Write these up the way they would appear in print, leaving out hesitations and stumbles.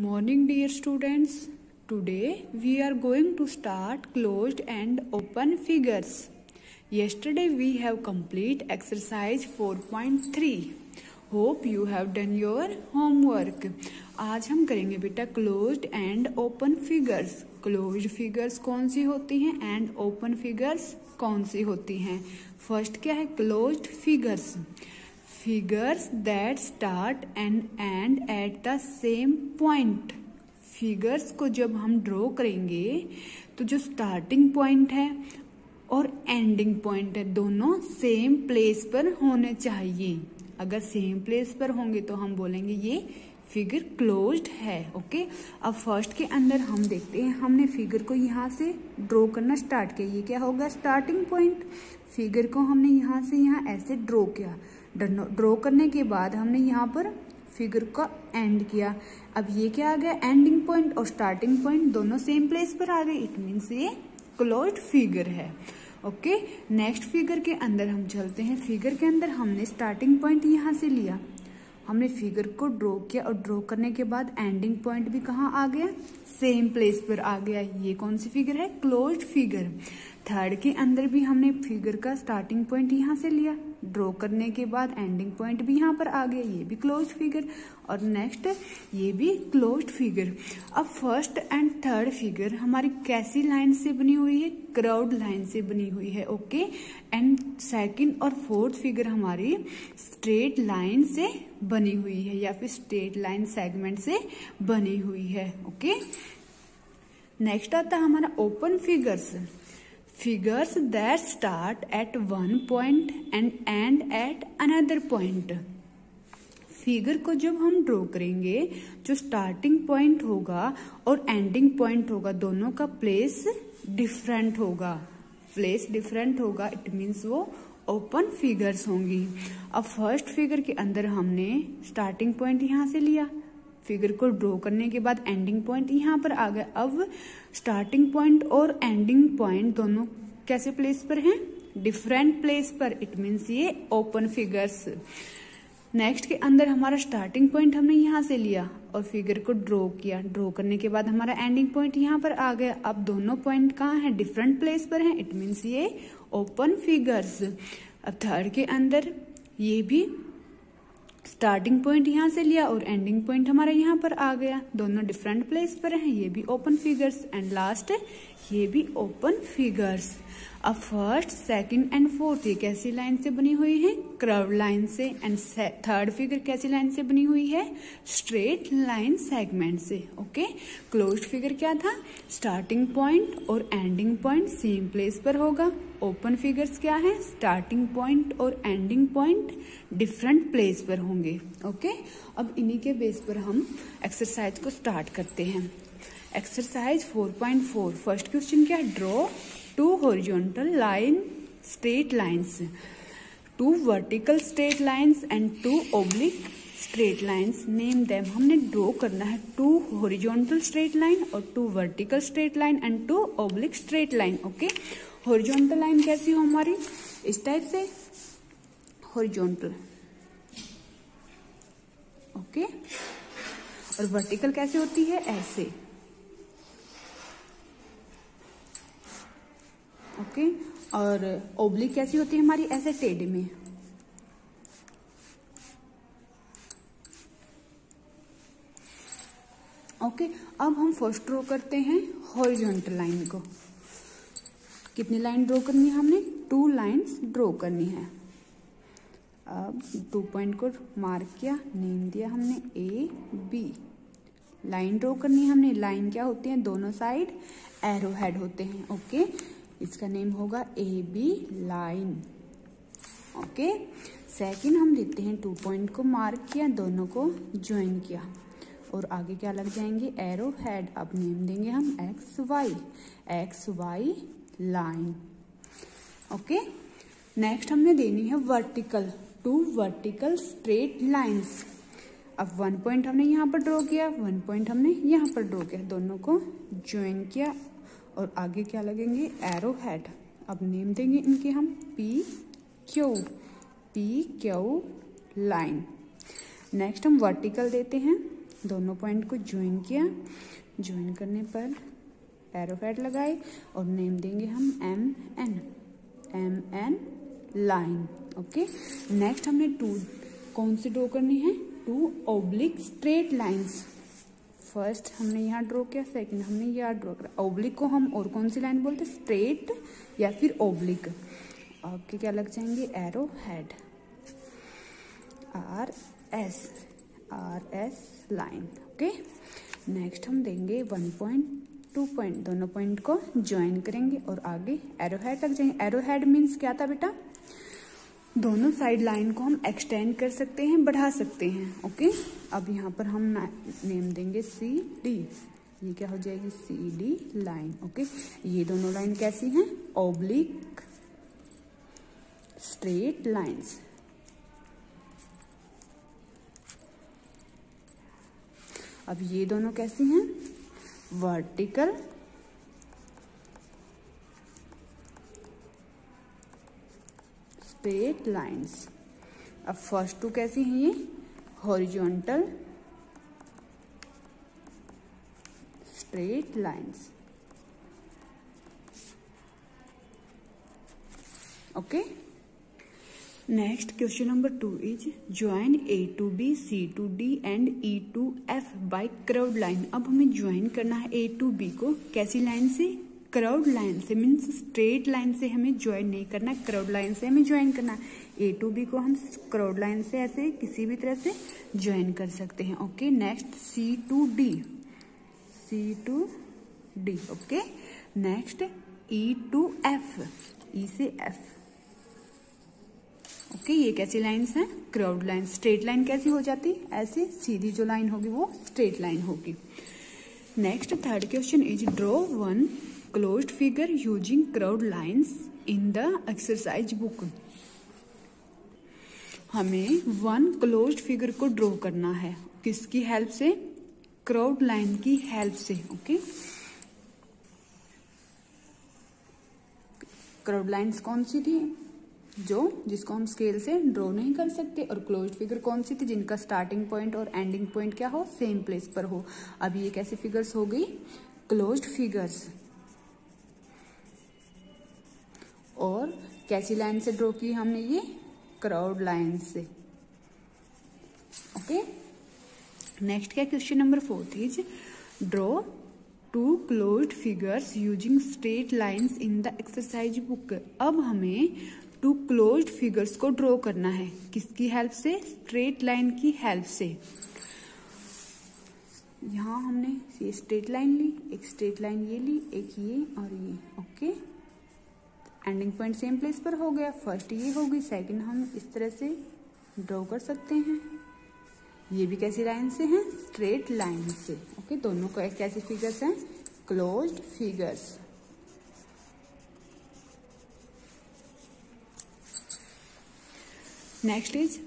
morning, dear students. Today we are going to start closed and open figures. Yesterday we have complete exercise 4.3. Hope you have done your homework. आज हम करेंगे बेटा closed end open figures. Closed figures कौन सी होती हैं and open figures कौन सी होती हैं. फर्स्ट क्या है closed figures. Figures that start and end at the same point. Figures को जब हम ड्रॉ करेंगे तो जो स्टार्टिंग पॉइंट है और एंडिंग पॉइंट है दोनों सेम प्लेस पर होने चाहिए. अगर सेम प्लेस पर होंगे तो हम बोलेंगे ये फिगर क्लोज्ड है. ओके, अब फर्स्ट के अंदर हम देखते हैं. हमने फिगर को यहाँ से ड्रॉ करना स्टार्ट किया. ये क्या होगा स्टार्टिंग पॉइंट. फिगर को हमने यहाँ से यहाँ ऐसे ड्रॉ किया. ड्रॉ करने के बाद हमने यहाँ पर फिगर का एंड किया. अब ये क्या आ गया एंडिंग पॉइंट और स्टार्टिंग पॉइंट दोनों सेम प्लेस पर आ गए. इट मीन्स ये क्लोज्ड फिगर है. ओके, नेक्स्ट फिगर के अंदर हम चलते हैं. फिगर के अंदर हमने स्टार्टिंग पॉइंट यहाँ से लिया. हमने फिगर को ड्रॉ किया और ड्रॉ करने के बाद एंडिंग पॉइंट भी कहाँ आ गया सेम प्लेस पर आ गया. ये कौन सी फिगर है क्लोज्ड फिगर. थर्ड के अंदर भी हमने फिगर का स्टार्टिंग पॉइंट यहाँ से लिया. ड्रॉ करने के बाद एंडिंग पॉइंट भी यहाँ पर आ गया. ये भी क्लोज्ड फिगर. और नेक्स्ट ये भी क्लोज्ड फिगर. अब फर्स्ट एंड थर्ड फिगर हमारी कैसी लाइन से बनी हुई है कर्व्ड लाइन से बनी हुई है. ओके, एंड सेकंड और फोर्थ फिगर हमारी स्ट्रेट लाइन से बनी हुई है या फिर स्ट्रेट लाइन सेगमेंट से बनी हुई है. ओके, नेक्स्ट आता है हमारा open figures. Figures that start at one point and end at another point. Figure को जब हम ड्रॉ करेंगे जो स्टार्टिंग पॉइंट होगा और एंडिंग पॉइंट होगा दोनों का प्लेस डिफरेंट होगा. प्लेस डिफरेंट होगा इट मीन्स वो ओपन फिगर्स होंगी. अब फर्स्ट फिगर के अंदर हमने स्टार्टिंग पॉइंट यहाँ से लिया. फिगर को ड्रॉ करने के बाद एंडिंग पॉइंट यहाँ पर आ गया. अब स्टार्टिंग पॉइंट और एंडिंग पॉइंट दोनों कैसे प्लेस पर हैं डिफरेंट प्लेस पर. इट मीन्स ये ओपन फिगर्स. नेक्स्ट के अंदर हमारा स्टार्टिंग पॉइंट हमने यहाँ से लिया और फिगर को ड्रॉ किया. ड्रॉ करने के बाद हमारा एंडिंग पॉइंट यहाँ पर आ गया. अब दोनों पॉइंट कहाँ हैं डिफरेंट प्लेस पर हैं. इट मीन्स ये ओपन फिगर्स. अब थर्ड के अंदर ये भी स्टार्टिंग पॉइंट यहाँ से लिया और एंडिंग पॉइंट हमारा यहाँ पर आ गया. दोनों डिफरेंट प्लेस पर हैं. ये भी ओपन फिगर्स. एंड लास्ट ये भी ओपन फिगर्स. अब फर्स्ट सेकंड एंड फोर्थ ये कैसी लाइन से बनी हुई है कर्व लाइन से. एंड थर्ड फिगर कैसी लाइन से बनी हुई है स्ट्रेट लाइन सेगमेंट से. ओके, क्लोज्ड फिगर क्या था स्टार्टिंग पॉइंट और एंडिंग पॉइंट सेम प्लेस पर होगा. ओपन फिगर्स क्या है स्टार्टिंग पॉइंट और एंडिंग पॉइंट डिफरेंट प्लेस पर होंगे. ओके, अब इन्हीं के बेस पर हम एक्सरसाइज को स्टार्ट करते हैं. एक्सरसाइज 4.4 फर्स्ट क्वेश्चन क्या है draw 2 horizontal line straight lines, 2 vertical straight lines and 2 oblique straight lines. Name them. हमने ड्रॉ करना है 2 horizontal straight line और 2 vertical straight line and 2 oblique straight line. Okay, horizontal line कैसी हो हमारी इस टाइप से horizontal. ओके, और vertical कैसे होती है ऐसे. ओके, और ओब्लिक कैसी होती है हमारी ऐसे टेढ़े में. ओके, अब हम फर्स्ट ड्रॉ करते हैं हॉरिजॉन्टल लाइन को. कितनी लाइन ड्रॉ करनी है हमने 2 लाइन्स ड्रॉ करनी है. अब 2 पॉइंट को मार्क किया नेम दिया हमने ए बी. लाइन ड्रॉ करनी है हमने. लाइन क्या होती है दोनों साइड एरो हेड होते हैं. ओके, इसका नेम होगा A B line. Okay, second हम देते हैं 2 पॉइंट को मार्क किया दोनों को ज्वाइन किया और आगे क्या लग जाएंगे एरो हेड. अब नेम देंगे हम X Y line. Okay, next हमने देनी है वर्टिकल 2 वर्टिकल स्ट्रेट लाइंस. अब 1 पॉइंट हमने यहाँ पर ड्रॉ किया 1 पॉइंट हमने यहाँ पर ड्रॉ किया. दोनों को ज्वाइन किया और आगे क्या लगेंगे एरो हेड. अब नेम देंगे इनके हम पी क्यू लाइन. नेक्स्ट हम वर्टिकल देते हैं दोनों पॉइंट को ज्वाइन किया, ज्वाइन करने पर एरोहेड लगाए और नेम देंगे हम M N line. Okay, next हमने टू कौन सी ड्रॉ करनी है, two oblique straight lines. First हमने यहाँ ड्रॉ किया, सेकंड हमने यहाँ ड्रॉ करा। ऑब्लिक को हम और कौन सी लाइन बोलते हैं, स्ट्रेट या फिर ऑब्लिक। आपके क्या लग जाएंगे, arrow head, R S line. Okay, next हम देंगे 1 पॉइंट 2 पॉइंट, दोनों पॉइंट को ज्वाइन करेंगे और आगे एरो हेड लग जाएंगे। एरो हेड मीन्स क्या था बेटा, दोनों साइड लाइन को हम एक्सटेंड कर सकते हैं, बढ़ा सकते हैं। ओके, अब यहाँ पर हम नेम देंगे सी डी, ये क्या हो जाएगी, सी डी लाइन। ओके, ये दोनों लाइन कैसी हैं, ऑब्लिक स्ट्रेट लाइंस। अब ये दोनों कैसी हैं, वर्टिकल स्ट्रेट लाइंस। अब फर्स्ट टू कैसी हैं, ये horizontal straight lines. Okay, next question number 2 is join A to B, C to D and E to F by curved line. अब हमें ज्वाइन करना है A to B को कैसी लाइन से, कर्व्ड लाइन से, मीन्स स्ट्रेट लाइन से हमें ज्वाइन नहीं करना, कर्व्ड लाइन से हमें ज्वाइन करना है। A to B को हम कर्व्ड लाइन से ऐसे किसी भी तरह से ज्वाइन कर सकते हैं। Okay, next C to D। Okay, next E to F, E से F। ओके, ये कैसी लाइंस हैं, कर्व्ड लाइन। स्ट्रेट लाइन कैसी हो जाती, ऐसे सीधी जो लाइन होगी वो स्ट्रेट लाइन होगी। Next third question is draw 1 closed figure using curved lines in the exercise book. हमें 1 क्लोज्ड फिगर को ड्रॉ करना है, किसकी हेल्प से, कर्व्ड लाइन की हेल्प से। ओके, कर्व्ड लाइंस कौन सी थी, जिसको हम स्केल से ड्रॉ नहीं कर सकते, और क्लोज्ड फिगर कौन सी थी, जिनका स्टार्टिंग पॉइंट और एंडिंग पॉइंट क्या हो, सेम प्लेस पर हो। अब ये कैसे फिगर्स हो गई, क्लोज्ड फिगर्स। और कैसी लाइन से ड्रॉ की हमने, ये कर्व्ड लाइन से। ओके, नेक्स्ट क्या question number 4 is draw 2 closed figures using straight lines in the exercise book. अब हमें 2 क्लोज्ड फिगर्स को ड्रॉ करना है, किसकी हेल्प से, स्ट्रेट लाइन की हेल्प से। यहाँ हमने ये स्ट्रेट लाइन ली, एक स्ट्रेट लाइन ये ली, एक ये और ये। Okay, ending point same place पर हो गया। फर्स्ट ये हो गई, सेकंड हम इस तरह से ड्रॉ कर सकते हैं। ये भी कैसी लाइन से हैं, स्ट्रेट लाइन से। ओके, दोनों को कैसे फिगर्स हैं, closed figures. Next is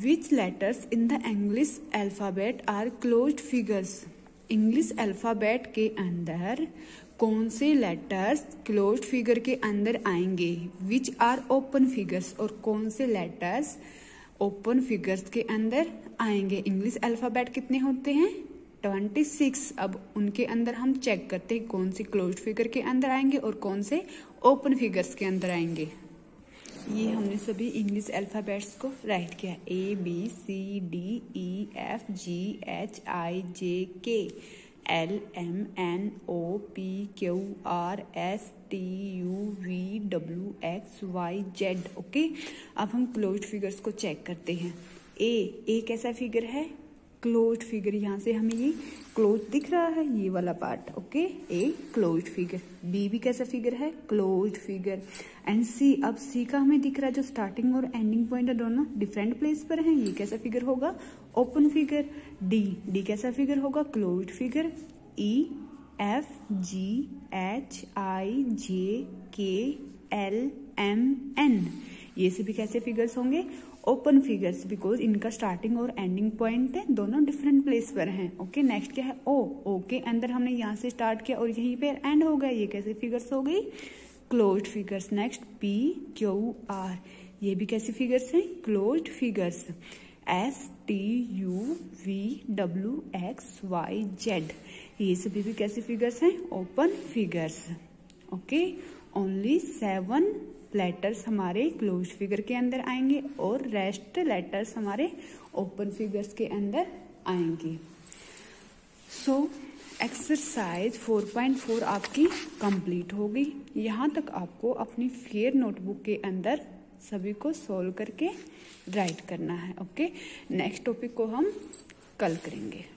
which letters in the English alphabet are closed figures. English alphabet के अंदर कौन से लेटर्स क्लोज्ड फिगर के अंदर आएंगे, विच आर ओपन फिगर्स, और कौन से लेटर्स ओपन फिगर्स के अंदर आएंगे। इंग्लिश अल्फाबेट कितने होते हैं, 26। अब उनके अंदर हम चेक करते हैं कौन से क्लोज्ड फिगर के अंदर आएंगे और कौन से ओपन फिगर्स के अंदर आएंगे। ये हमने सभी इंग्लिश अल्फाबेट्स को राइट किया, ABCDEFGHIJKLMNOPQRSTUVWXYZ। ओके, अब हम क्लोज्ड फिगर्स को चेक करते हैं। ए कैसा फिगर है, क्लोज्ड फिगर। यहाँ से हमें ये क्लोज दिख रहा है, ये वाला part. Okay, A closed figure. B भी कैसा फिगर है, क्लोज्ड फिगर। एंड सी, अब सी का हमें दिख रहा है जो स्टार्टिंग और एंडिंग पॉइंट है दोनों डिफरेंट प्लेस पर हैं, ये कैसा फिगर होगा, ओपन फिगर। डी कैसा फिगर होगा, क्लोज्ड फिगर। EFGHIJKLMN, ये सभी कैसे फिगर्स होंगे, ओपन फिगर्स, बिकॉज इनका स्टार्टिंग और एंडिंग पॉइंट है दोनों डिफरेंट प्लेस पर हैं। ओके, नेक्स्ट क्या है, ओ के अंदर हमने यहाँ से स्टार्ट किया और यहीं पे एंड हो गया, ये कैसे फिगर्स हो गई, क्लोज्ड फिगर्स। नेक्स्ट PQR, ये भी कैसी फिगर्स हैं, क्लोज्ड फिगर्स। STUVWXYZ, ये सभी भी कैसे फिगर्स हैं? Open figures. Okay, only 7 letters हमारे क्लोज्ड फिगर के अंदर आएंगे और रेस्ट लेटर्स हमारे ओपन फिगर्स के अंदर आएंगे। सो एक्सरसाइज 4.4 आपकी कंप्लीट हो गई। यहाँ तक आपको अपनी फेयर नोटबुक के अंदर सभी को सोल्व करके राइट करना है। ओके, नेक्स्ट टॉपिक को हम कल करेंगे।